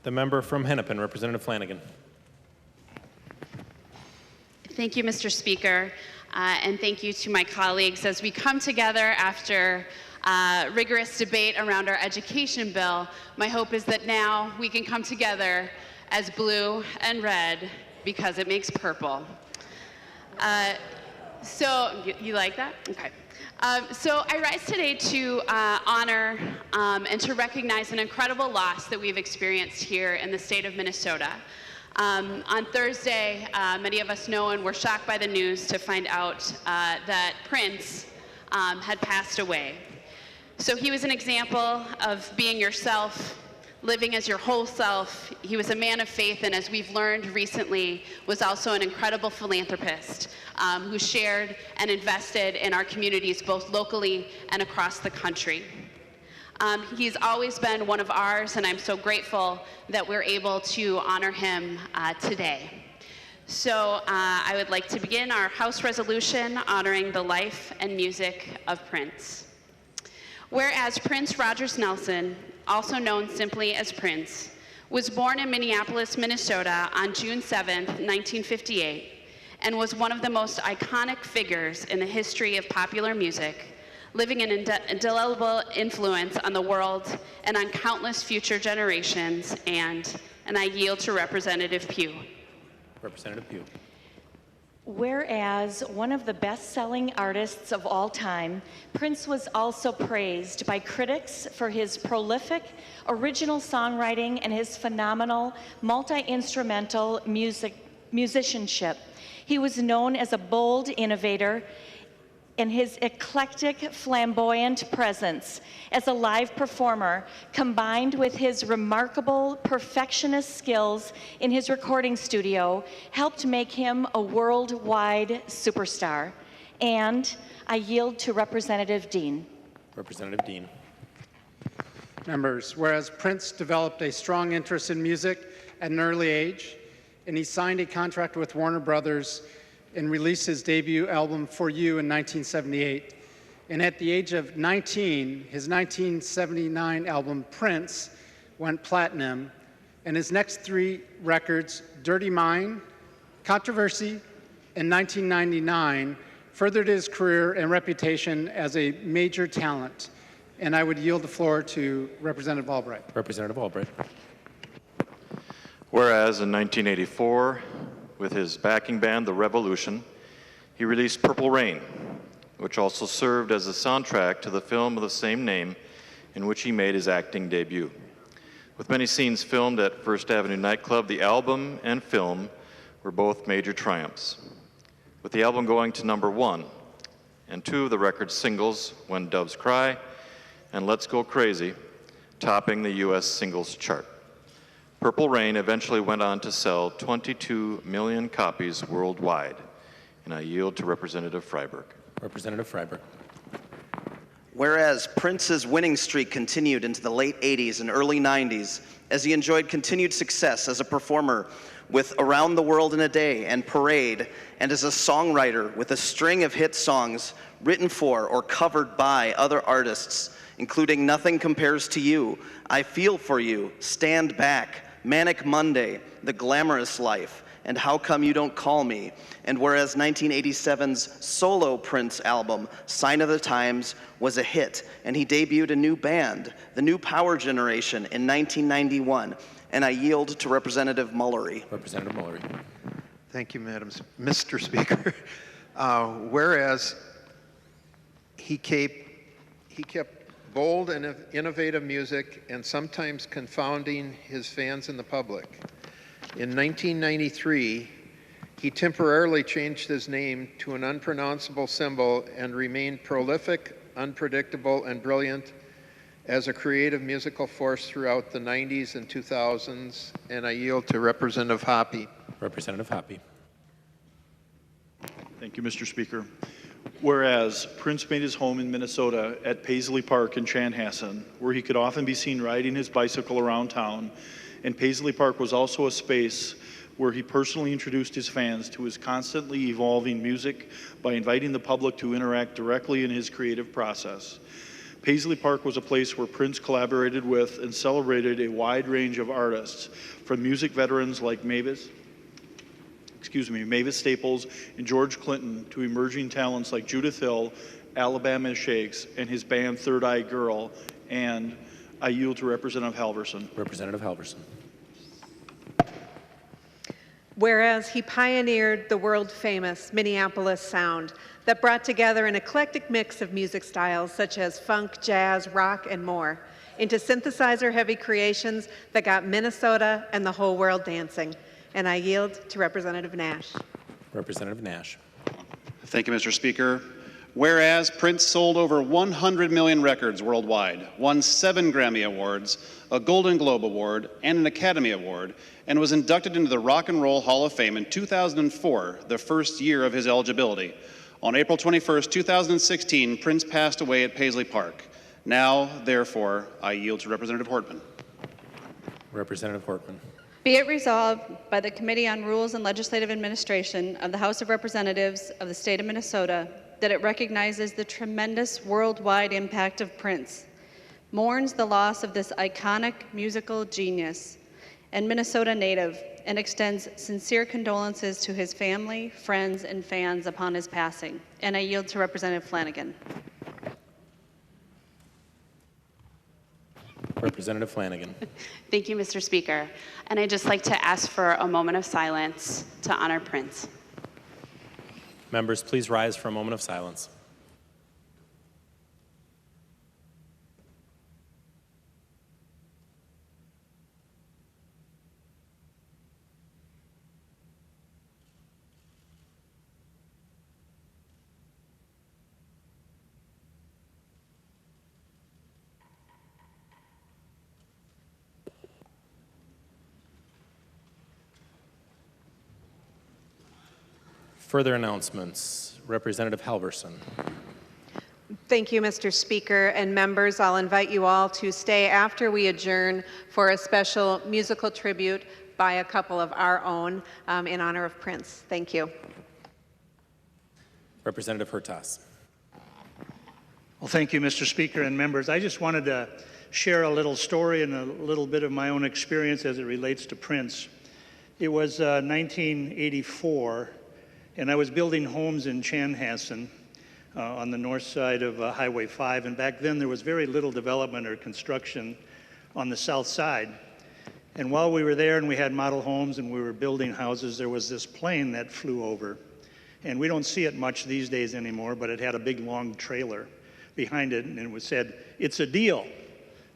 The member from Hennepin, Representative Flanagan. Thank you, Mr. Speaker, and thank you to my colleagues. As we come together after rigorous debate around our education bill, my hope is that now we can come together as blue and red because it makes purple. So, you like that? Okay. So I rise today to honor and to recognize an incredible loss that we've experienced here in the state of Minnesota. On Thursday, many of us know and were shocked by the news to find out that Prince had passed away. So he was an example of being yourself, living as your whole self. He was a man of faith, and as we've learned recently, was also an incredible philanthropist who shared and invested in our communities both locally and across the country. He's always been one of ours, and I'm so grateful that we're able to honor him today. So I would like to begin our House resolution honoring the life and music of Prince. Whereas Prince Rogers Nelson, also known simply as Prince, was born in Minneapolis, Minnesota on June 7th, 1958, and was one of the most iconic figures in the history of popular music, living an indelible influence on the world and on countless future generations, and I yield to Representative Pugh. Representative Pugh. Whereas one of the best-selling artists of all time, Prince was also praised by critics for his prolific original songwriting and his phenomenal multi-instrumental musicianship. He was known as a bold innovator, and his eclectic, flamboyant presence as a live performer, combined with his remarkable perfectionist skills in his recording studio, helped make him a worldwide superstar. And I yield to Representative Dean. Representative Dean. Members, whereas Prince developed a strong interest in music at an early age, and he signed a contract with Warner Brothers and released his debut album, For You, in 1978. And at the age of 19, his 1979 album, Prince, went platinum, and his next three records, Dirty Mind, Controversy, and 1999, furthered his career and reputation as a major talent. And I would yield the floor to Representative Albright. Representative Albright. Whereas in 1984, with his backing band, The Revolution, he released Purple Rain, which also served as a soundtrack to the film of the same name in which he made his acting debut. With many scenes filmed at First Avenue nightclub, the album and film were both major triumphs, with the album going to #1 and two of the record's singles, When Doves Cry and Let's Go Crazy, topping the US singles chart. Purple Rain eventually went on to sell 22 million copies worldwide. And I yield to Representative Freiberg. Representative Freiberg. Whereas Prince's winning streak continued into the late 80s and early 90s, as he enjoyed continued success as a performer with Around the World in a Day and Parade, and as a songwriter with a string of hit songs written for or covered by other artists, including Nothing Compares to You, I Feel for You, Stand Back, Manic Monday, The Glamorous Life, and How Come You Don't Call Me. And whereas 1987's solo Prince album, Sign of the Times, was a hit, and he debuted a new band, the New Power Generation, in 1991. And I yield to Representative Mullery. Representative Mullery. Thank you, Mr. Speaker. Whereas he kept bold and innovative music, and sometimes confounding his fans and the public. In 1993, he temporarily changed his name to an unpronounceable symbol and remained prolific, unpredictable, and brilliant as a creative musical force throughout the 90s and 2000s, and I yield to Representative Hoppe. Representative Hoppe. Thank you, Mr. Speaker. Whereas Prince made his home in Minnesota at Paisley Park in Chanhassen, where he could often be seen riding his bicycle around town, and Paisley Park was also a space where he personally introduced his fans to his constantly evolving music by inviting the public to interact directly in his creative process. Paisley Park was a place where Prince collaborated with and celebrated a wide range of artists, from music veterans like Mavis Staples and George Clinton, to emerging talents like Judith Hill, Alabama Shakes, and his band Third Eye Girl. And I yield to Representative Halverson. Representative Halverson. Whereas he pioneered the world-famous Minneapolis sound that brought together an eclectic mix of music styles such as funk, jazz, rock, and more into synthesizer-heavy creations that got Minnesota and the whole world dancing. And I yield to Representative Nash. Representative Nash. Thank you, Mr. Speaker. Whereas Prince sold over 100 million records worldwide, won 7 Grammy Awards, a Golden Globe Award, and an Academy Award, and was inducted into the Rock and Roll Hall of Fame in 2004, the first year of his eligibility. On April 21, 2016, Prince passed away at Paisley Park. Now, therefore, I yield to Representative Hortman. Representative Hortman. Be it resolved by the Committee on Rules and Legislative Administration of the House of Representatives of the State of Minnesota that it recognizes the tremendous worldwide impact of Prince, mourns the loss of this iconic musical genius and Minnesota native, and extends sincere condolences to his family, friends, and fans upon his passing. And I yield to Representative Flanagan. Representative Flanagan. Thank you, Mr. Speaker. And I'd just like to ask for a moment of silence to honor Prince. Members, please rise for a moment of silence. Further announcements. Representative Halverson. Thank you, Mr. Speaker, and members. I'll invite you all to stay after we adjourn for a special musical tribute by a couple of our own in honor of Prince. Thank you. Representative Hertas. Well, thank you, Mr. Speaker and members. I just wanted to share a little story and a little bit of my own experience as it relates to Prince. It was 1984, and I was building homes in Chanhassen on the north side of Highway 5, and back then there was very little development or construction on the south side. And while we were there and we had model homes and we were building houses, there was this plane that flew over. And we don't see it much these days anymore, but it had a big long trailer behind it, and it said, "It's a deal."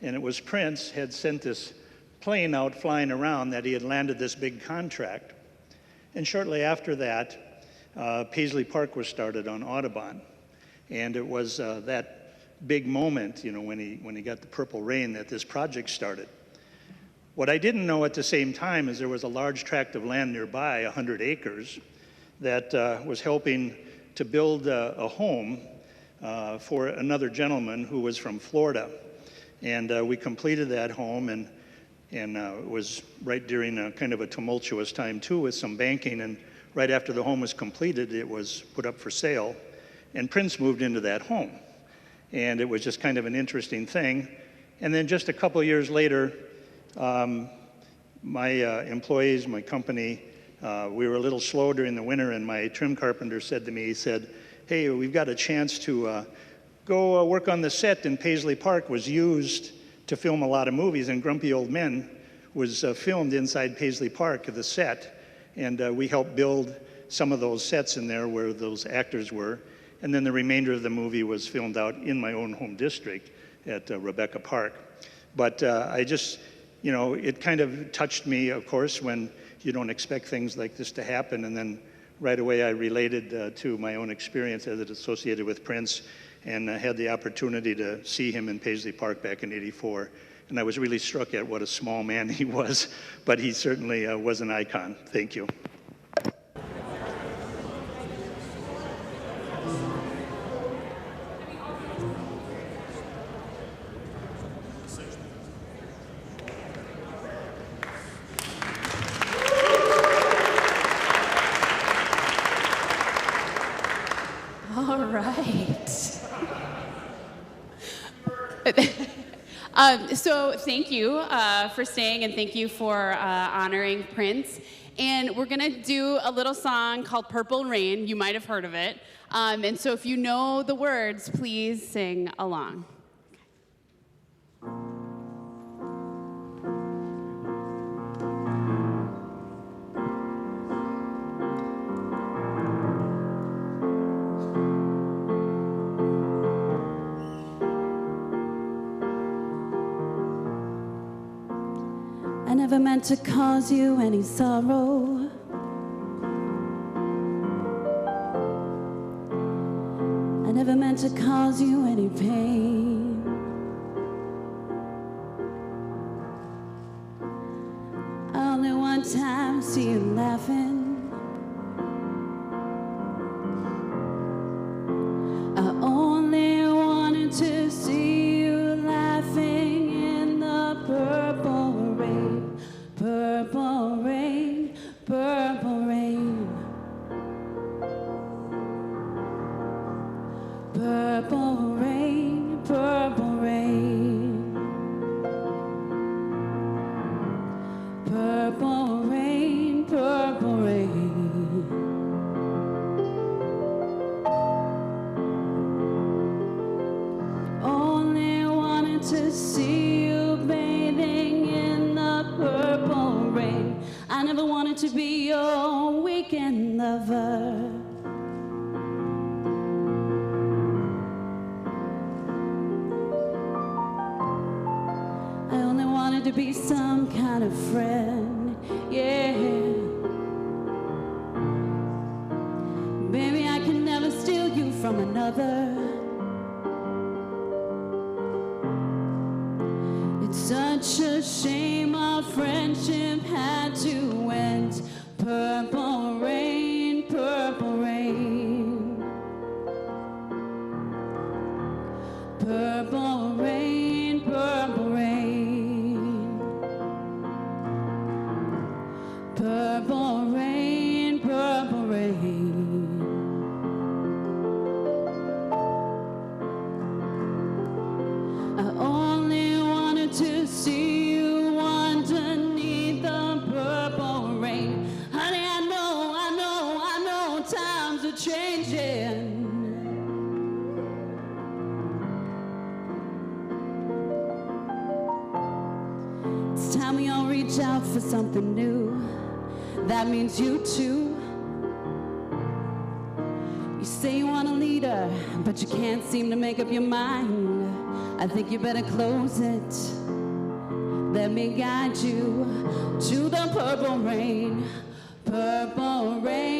And it was Prince had sent this plane out flying around that he had landed this big contract. And shortly after that, Paisley Park was started on Audubon. And it was that big moment, you know, when he got the Purple Rain, that this project started. What I didn't know at the same time is there was a large tract of land nearby, 100 acres, that was helping to build a home for another gentleman who was from Florida. And we completed that home, and it was right during a kind of a tumultuous time too, with some banking. And right after the home was completed, it was put up for sale, and Prince moved into that home. And it was just kind of an interesting thing. And then just a couple of years later, my employees, my company, we were a little slow during the winter, and my trim carpenter said to me, he said, "Hey, we've got a chance to go work on the set in Paisley Park." Was used to film a lot of movies, and Grumpy Old Men was filmed inside Paisley Park, the set. And we helped build some of those sets in there where those actors were. And then the remainder of the movie was filmed out in my own home district at Rebecca Park. But I just, you know, it kind of touched me, of course, when you don't expect things like this to happen. And then right away I related to my own experience as it associated with Prince, and had the opportunity to see him in Paisley Park back in '84. And I was really struck at what a small man he was, but he certainly was an icon. Thank you. All right. So thank you for staying, and thank you for honoring Prince. And we're gonna do a little song called Purple Rain. You might have heard of it. And so if you know the words, please sing along. I never meant to cause you any sorrow. I never meant to cause you any pain. I only one time see you laughing. I only wanted to see you laughing in the purple rain, purple rain, purple rain. Purple rain, purple rain. Purple rain, purple rain. Only wanted to see you bathing in the purple rain. I never wanted to be your weekend lover. I only wanted to be some kind of friend, yeah. Baby, I can never steal you from another. It's such a shame our friendship had to end. Purple rain, purple rain. Purple rain, purple rain. Purple rain, purple rain. I only wanted to see you underneath the purple rain. Honey, I know times are changing. It's time we all reach out for something new. That means you too. You say you want a leader, but you can't seem to make up your mind. I think you better close it. Let me guide you to the purple rain. Purple rain.